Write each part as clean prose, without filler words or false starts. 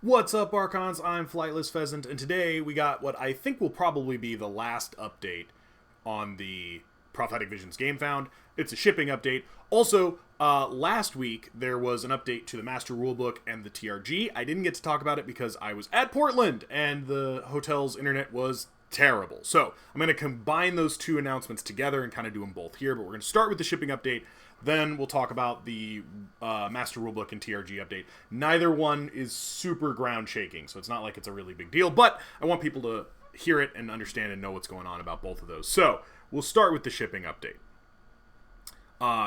What's up, Archons? I'm Flightless Pheasant, and today we got what I think will probably be the last update on the Prophetic Visions game found. It's a shipping update. Also, last week there was an update to the Master Rulebook and the TRG. I didn't get to talk about it because I was at Portland, and the hotel's internet was terrible. So, I'm going to combine those two announcements together and kind of do them both here, but we're going to start with the shipping update. Then we'll talk about the Master Rulebook and TRG update. Neither one is super ground shaking, so it's not like it's a really big deal, but I want people to hear it and understand and know what's going on about both of those. So, we'll start with the shipping update.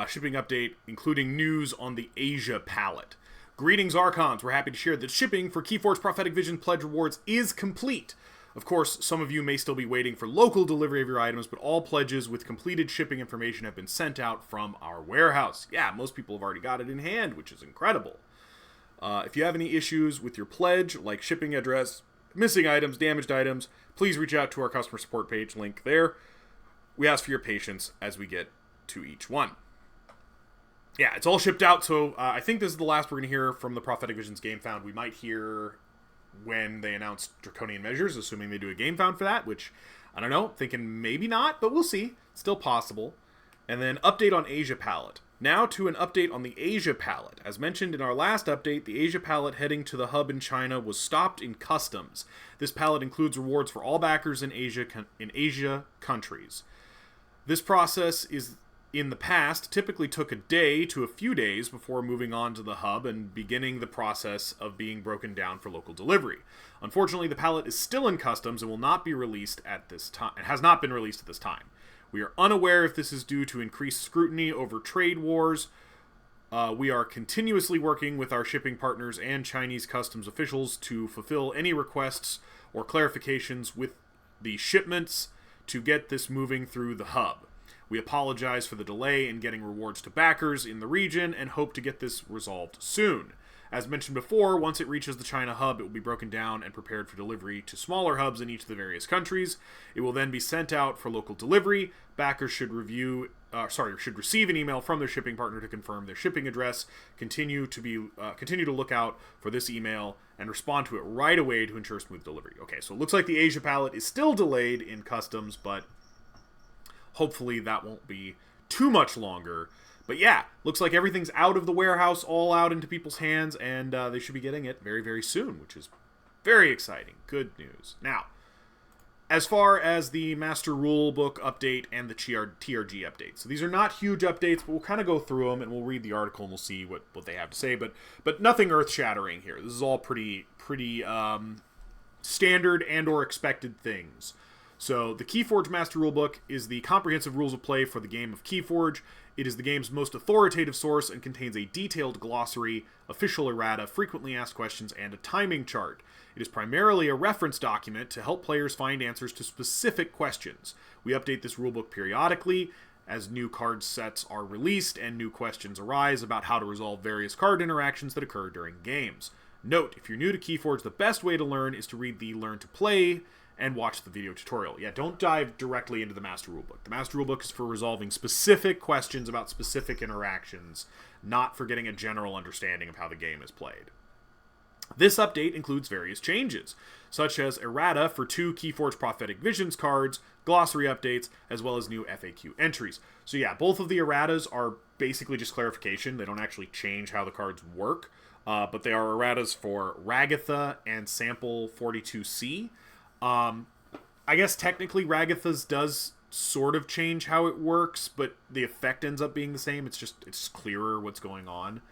Shipping update including news on the Asia palette. Greetings, Archons. We're happy to share that shipping for KeyForge Prophetic Vision Pledge Rewards is complete. Of course, some of you may still be waiting for local delivery of your items, but all pledges with completed shipping information have been sent out from our warehouse. Yeah, most people have already got it in hand, which is incredible. If you have any issues with your pledge, like shipping address, missing items, damaged items, please reach out to our customer support page, link there. We ask for your patience as we get to each one. Yeah, it's all shipped out, so I think this is the last we're going to hear from the Prophetic Visions game found. We might hear when they announce draconian measures, assuming they do a game found for that, which, I don't know, thinking maybe not, but we'll see. Still possible. And then update on Asia palette. Now to an update on the Asia palette. As mentioned in our last update, the Asia palette heading to the hub in China was stopped in customs. This palette includes rewards for all backers in Asia countries. This process is in the past typically took a day to a few days before moving on to the hub and beginning the process of being broken down for local delivery. Unfortunately, the palette is still in customs and will not be released at this time. It has not been released at this time. We are unaware if this is due to increased scrutiny over trade wars. We are continuously working with our shipping partners and Chinese customs officials to fulfill any requests or clarifications with the shipments to get this moving through the hub. We apologize for the delay in getting rewards to backers in the region and hope to get this resolved soon. As mentioned before, once it reaches the China hub, it will be broken down and prepared for delivery to smaller hubs in each of the various countries. It will then be sent out for local delivery. Backers should receive an email from their shipping partner to confirm their shipping address. Continue to look out for this email and respond to it right away to ensure smooth delivery. Okay, so it looks like the Asia palette is still delayed in customs, but hopefully that won't be too much longer. But yeah, looks like everything's out of the warehouse, all out into people's hands, and they should be getting it very, very soon, which is very exciting. Good news. Now, as far as the Master Rulebook update and the TRG update. So these are not huge updates, but we'll kind of go through them, and we'll read the article, and we'll see what they have to say. But nothing earth-shattering here. This is all pretty standard and or expected things. So, the KeyForge Master Rulebook is the comprehensive rules of play for the game of KeyForge. It is the game's most authoritative source and contains a detailed glossary, official errata, frequently asked questions, and a timing chart. It is primarily a reference document to help players find answers to specific questions. We update this rulebook periodically as new card sets are released and new questions arise about how to resolve various card interactions that occur during games. Note, if you're new to KeyForge, the best way to learn is to read the Learn to Play and watch the video tutorial. Yeah, don't dive directly into the Master Rulebook. The Master Rulebook is for resolving specific questions about specific interactions, not for getting a general understanding of how the game is played. This update includes various changes, such as errata for 2 KeyForge Prophetic Visions cards, glossary updates, as well as new FAQ entries. So yeah, both of the erratas are basically just clarification. They don't actually change how the cards work, but they are erratas for Ragatha and Sample 42C. I guess technically Ragatha's does sort of change how it works, but the effect ends up being the same. It's clearer what's going on.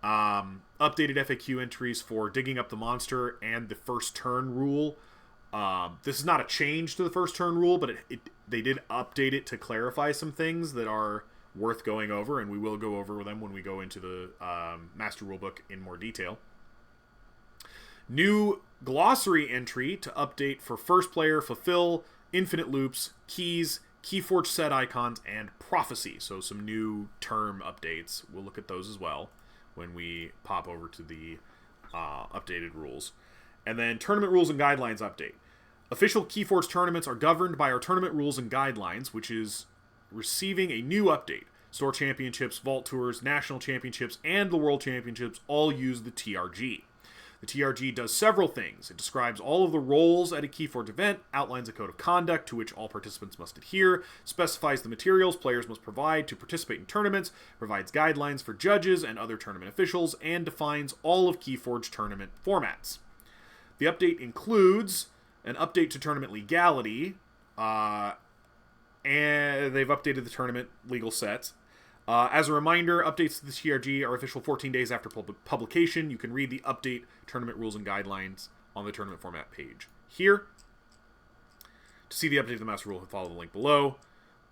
Updated FAQ entries for digging up the monster and the first turn rule. This is not a change to the first turn rule, but they did update it to clarify some things that are worth going over, and we will go over them when we go into the Master Rulebook in more detail. New glossary entry to update for first player, fulfill, infinite loops, keys, KeyForge set icons, and prophecy. So some new term updates. We'll look at those as well when we pop over to the updated rules. And then tournament rules and guidelines update. Official KeyForge tournaments are governed by our tournament rules and guidelines, which is receiving a new update. Store championships, vault tours, national championships, and the world championships all use the TRG. The TRG does several things. It describes all of the roles at a KeyForge event, outlines a code of conduct to which all participants must adhere, specifies the materials players must provide to participate in tournaments, provides guidelines for judges and other tournament officials, and defines all of KeyForge tournament formats. The update includes an update to tournament legality, and they've updated the tournament legal sets. As a reminder, updates to the TRG are official 14 days after publication. You can read the update tournament rules and guidelines on the tournament format page here. To see the update of the master rule, follow the link below.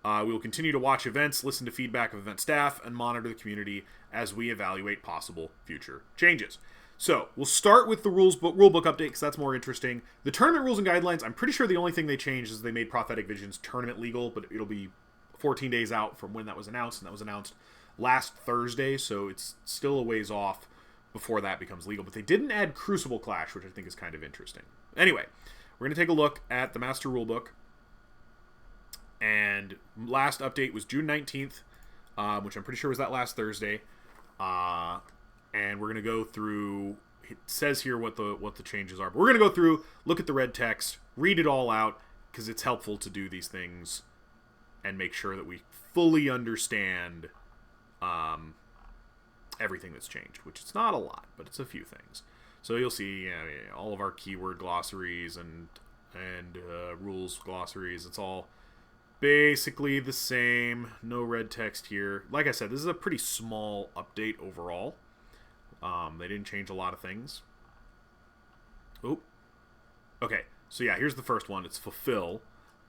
We will continue to watch events, listen to feedback of event staff, and monitor the community as we evaluate possible future changes. So, we'll start with the rulebook update, because that's more interesting. The tournament rules and guidelines, I'm pretty sure the only thing they changed is they made Prophetic Visions tournament legal, but it'll be 14 days out from when that was announced, and that was announced last Thursday, so it's still a ways off before that becomes legal. But they didn't add Crucible Clash, which I think is kind of interesting. Anyway, we're going to take a look at the Master Rulebook, and last update was June 19th, which I'm pretty sure was that last Thursday, and we're going to go through, it says here what the changes are, but we're going to go through, look at the red text, read it all out, because it's helpful to do these things and make sure that we fully understand everything that's changed, which it's not a lot, but it's a few things. So you'll see all of our keyword glossaries and rules glossaries. It's all basically the same. No red text here. Like I said, this is a pretty small update overall. They didn't change a lot of things. Oh, okay. So yeah, here's the first one. It's fulfill.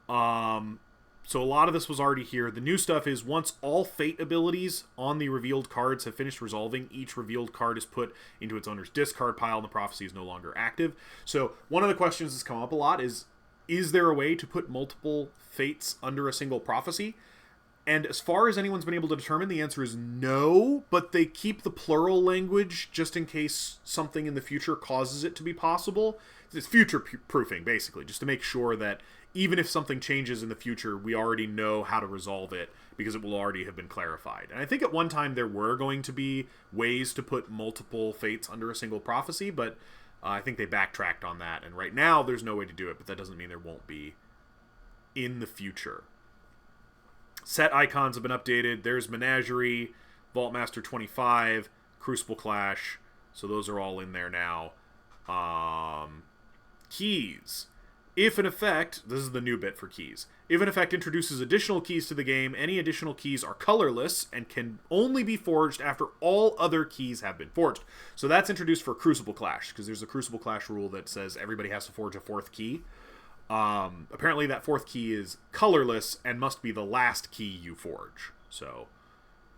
So a lot of this was already here. The new stuff is once all fate abilities on the revealed cards have finished resolving, each revealed card is put into its owner's discard pile and the prophecy is no longer active. So one of the questions that's come up a lot is there a way to put multiple fates under a single prophecy? And as far as anyone's been able to determine, the answer is no, but they keep the plural language just in case something in the future causes it to be possible. It's future-proofing, basically, just to make sure that even if something changes in the future, we already know how to resolve it because it will already have been clarified. And I think at one time there were going to be ways to put multiple fates under a single prophecy, but I think they backtracked on that. And right now there's no way to do it, but that doesn't mean there won't be in the future. Set icons have been updated. There's Menagerie, Vaultmaster 25, Crucible Clash. So those are all in there now. Keys. If an effect, this is the new bit for keys, if an effect introduces additional keys to the game, any additional keys are colorless and can only be forged after all other keys have been forged. So that's introduced for Crucible Clash, because there's a Crucible Clash rule that says everybody has to forge a fourth key. Apparently that fourth key is colorless and must be the last key you forge. So,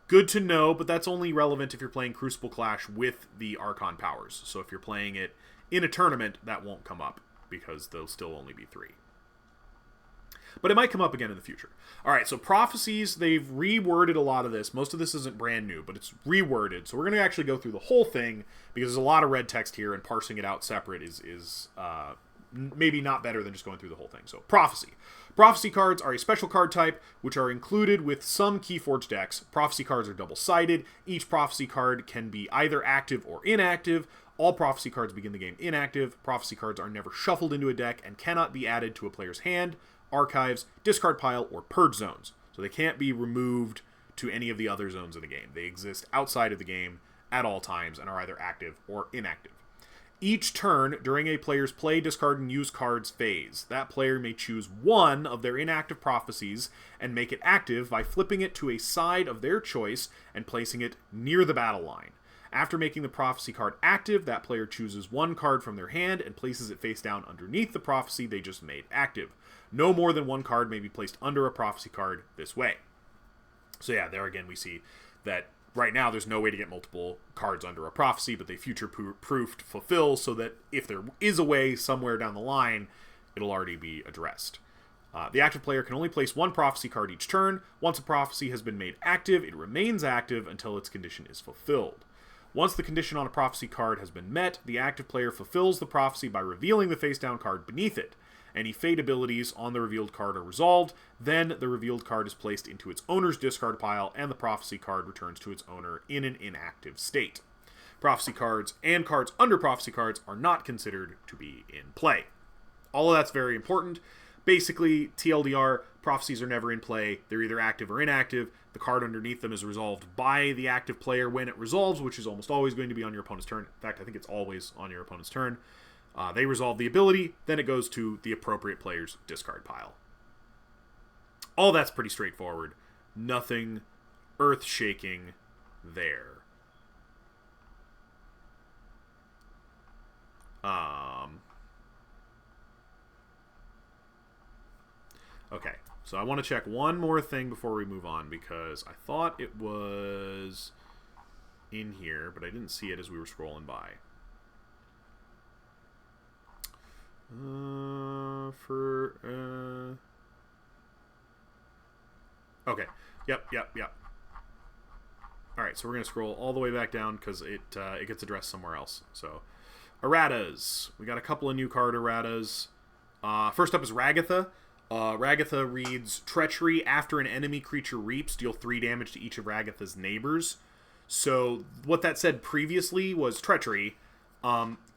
good to know, but that's only relevant if you're playing Crucible Clash with the Archon powers. So if you're playing it in a tournament, that won't come up, because there'll still only be 3. But it might come up again in the future. Alright, so prophecies, they've reworded a lot of this. Most of this isn't brand new, but it's reworded. So we're going to actually go through the whole thing, because there's a lot of red text here, and parsing it out separate is maybe not better than just going through the whole thing. So, prophecy. Prophecy cards are a special card type, which are included with some KeyForge decks. Prophecy cards are double-sided. Each prophecy card can be either active or inactive. All prophecy cards begin the game inactive. Prophecy cards are never shuffled into a deck and cannot be added to a player's hand, archives, discard pile, or purge zones. So they can't be removed to any of the other zones of the game. They exist outside of the game at all times and are either active or inactive. Each turn during a player's play, discard, and use cards phase, that player may choose one of their inactive prophecies and make it active by flipping it to a side of their choice and placing it near the battle line. After making the prophecy card active, that player chooses one card from their hand and places it face down underneath the prophecy they just made active. No more than one card may be placed under a prophecy card this way. So yeah, there again we see that right now there's no way to get multiple cards under a prophecy, but they future-proofed fulfill so that if there is a way somewhere down the line, it'll already be addressed. The active player can only place one prophecy card each turn. Once a prophecy has been made active, it remains active until its condition is fulfilled. Once the condition on a prophecy card has been met, the active player fulfills the prophecy by revealing the face-down card beneath it. Any fate abilities on the revealed card are resolved, then the revealed card is placed into its owner's discard pile, and the prophecy card returns to its owner in an inactive state. prophecy cards and cards under prophecy cards are not considered to be in play. All of that's very important. Basically, TLDR, prophecies are never in play. They're either active or inactive. The card underneath them is resolved by the active player when it resolves, which is almost always going to be on your opponent's turn. In fact, I think it's always on your opponent's turn. They resolve the ability, then it goes to the appropriate player's discard pile. All that's pretty straightforward. Nothing earth-shaking there. Okay, so I want to check one more thing before we move on, because I thought it was in here, but I didn't see it as we were scrolling by. Okay, yep. Alright, so we're going to scroll all the way back down, because it gets addressed somewhere else. So, erratas. We got a couple of new card erratas. First up is Ragatha. Ragatha reads, Treachery. After an enemy creature reaps, deal 3 damage to each of Ragatha's neighbors. So, what that said previously was Treachery.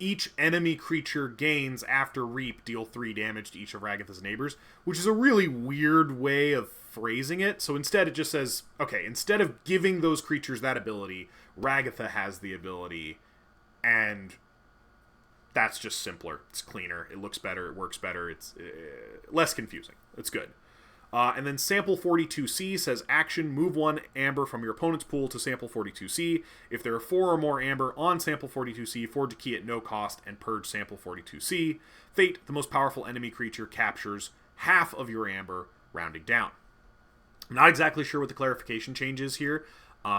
Each enemy creature gains after reap, deal 3 damage to each of Ragatha's neighbors, which is a really weird way of phrasing it. So instead it just says, okay, instead of giving those creatures that ability, Ragatha has the ability, and that's just simpler. It's cleaner. It looks better. It works better. It's less confusing. It's good. And then Sample 42C says, action, move 1 amber from your opponent's pool to Sample 42C. If there are 4 or more amber on Sample 42C, forge a key at no cost and purge Sample 42C. Fate, the most powerful enemy creature, captures half of your amber, rounding down. I'm not exactly sure what the clarification change is here,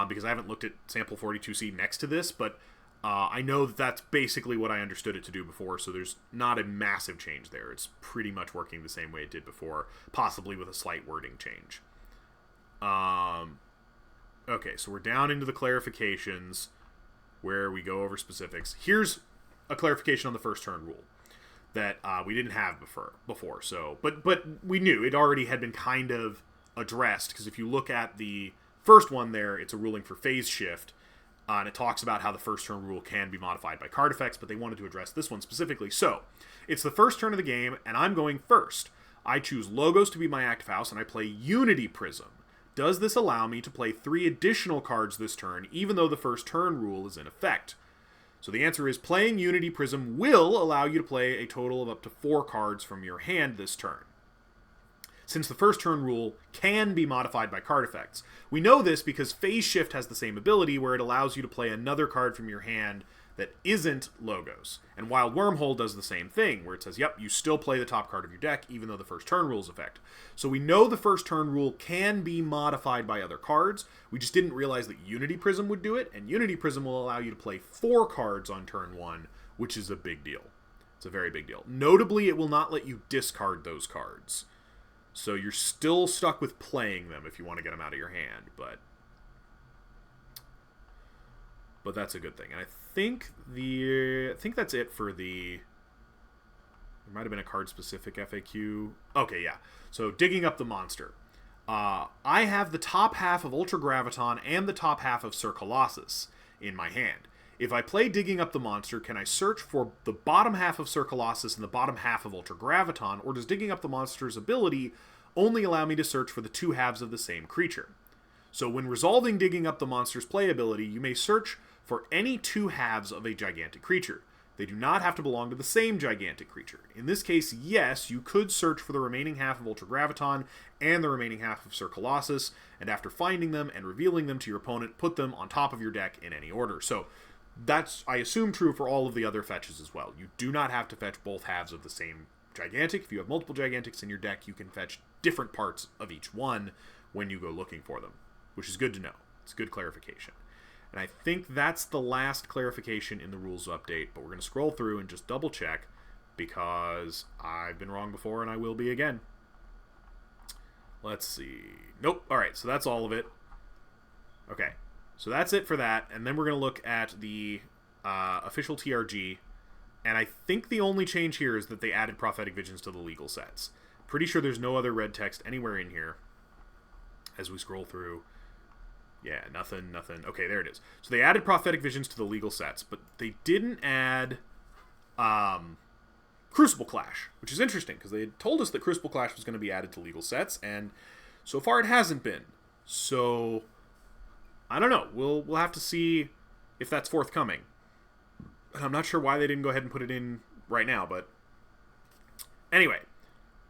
because I haven't looked at Sample 42C next to this, but I know that that's basically what I understood it to do before, so there's not a massive change there. It's pretty much working the same way it did before, possibly with a slight wording change. Okay, so we're down into the clarifications where we go over specifics. Here's a clarification on the first turn rule that we didn't have before. So, but we knew it already had been kind of addressed, because if you look at the first one there, it's a ruling for phase shift. And it talks about how the first turn rule can be modified by card effects, but they wanted to address this one specifically. So, it's the first turn of the game, and I'm going first. I choose Logos to be my active house, and I play Unity Prism. Does this allow me to play 3 additional cards this turn, even though the first turn rule is in effect? So the answer is, playing Unity Prism will allow you to play a total of up to 4 cards from your hand this turn, since the first turn rule can be modified by card effects. We know this because Phase Shift has the same ability, where it allows you to play another card from your hand that isn't Logos. And Wild Wormhole does the same thing, where it says, yep, you still play the top card of your deck, even though the first turn rule's effect. So we know the first turn rule can be modified by other cards. We just didn't realize that Unity Prism would do it, and Unity Prism will allow you to play 4 cards on turn 1, which is a big deal. It's a very big deal. Notably, it will not let you discard those cards. So you're still stuck with playing them if you want to get them out of your hand, but that's a good thing. And I think that's it for the. There might have been a card-specific FAQ. Okay, yeah. So digging up the monster. I have the top half of Ultra Graviton and the top half of Sir Colossus in my hand. If I play Digging Up the Monster, can I search for the bottom half of Sir Colossus and the bottom half of Ultra Graviton, or does Digging Up the Monster's ability only allow me to search for the 2 halves of the same creature? So when resolving Digging Up the Monster's playability, you may search for any 2 halves of a gigantic creature. They do not have to belong to the same gigantic creature. In this case, yes, you could search for the remaining half of Ultra Graviton and the remaining half of Sir Colossus, and after finding them and revealing them to your opponent, put them on top of your deck in any order. So that's, I assume, true for all of the other fetches as well. You do not have to fetch both halves of the same gigantic. If you have multiple gigantics in your deck, you can fetch different parts of each one when you go looking for them, which is good to know. It's good clarification. And I think that's the last clarification in the rules update, but we're going to scroll through and just double check, because I've been wrong before and I will be again. Let's see. Nope. All right, so that's all of it. Okay. So that's it for that, and then we're going to look at the official TRG, and I think the only change here is that they added Prophetic Visions to the legal sets. Pretty sure there's no other red text anywhere in here as we scroll through. Yeah, nothing. Okay, there it is. So they added Prophetic Visions to the legal sets, but they didn't add Crucible Clash, which is interesting because they had told us that Crucible Clash was going to be added to legal sets, and so far it hasn't been. So I don't know. We'll have to see if that's forthcoming. And I'm not sure why they didn't go ahead and put it in right now, but anyway.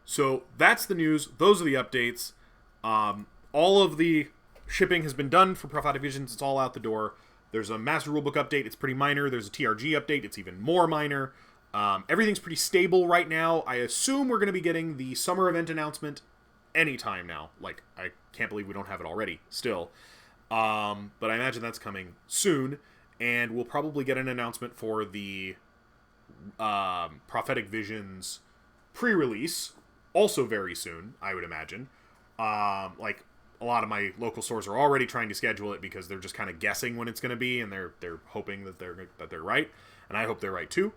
So that's the news. Those are the updates. All of the shipping has been done for Prophetic Visions. It's all out the door. There's a Master Rulebook update. It's pretty minor. There's a TRG update. It's even more minor. Everything's pretty stable right now. I assume we're going to be getting the summer event announcement anytime now. Like, I can't believe we don't have it already still. But I imagine that's coming soon. And we'll probably get an announcement for the Prophetic Visions pre-release also very soon, I would imagine. Like, a lot of my local stores are already trying to schedule it because they're just kind of guessing when it's going to be, and they're hoping that they're right, and I hope they're right too.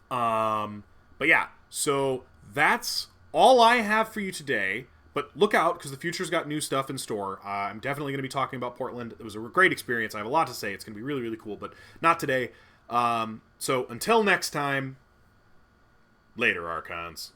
But yeah, so that's all I have for you today. But look out, because the future's got new stuff in store. I'm definitely going to be talking about Portland. It was a great experience. I have a lot to say. It's going to be really, really cool, but not today. So until next time, later, Archons.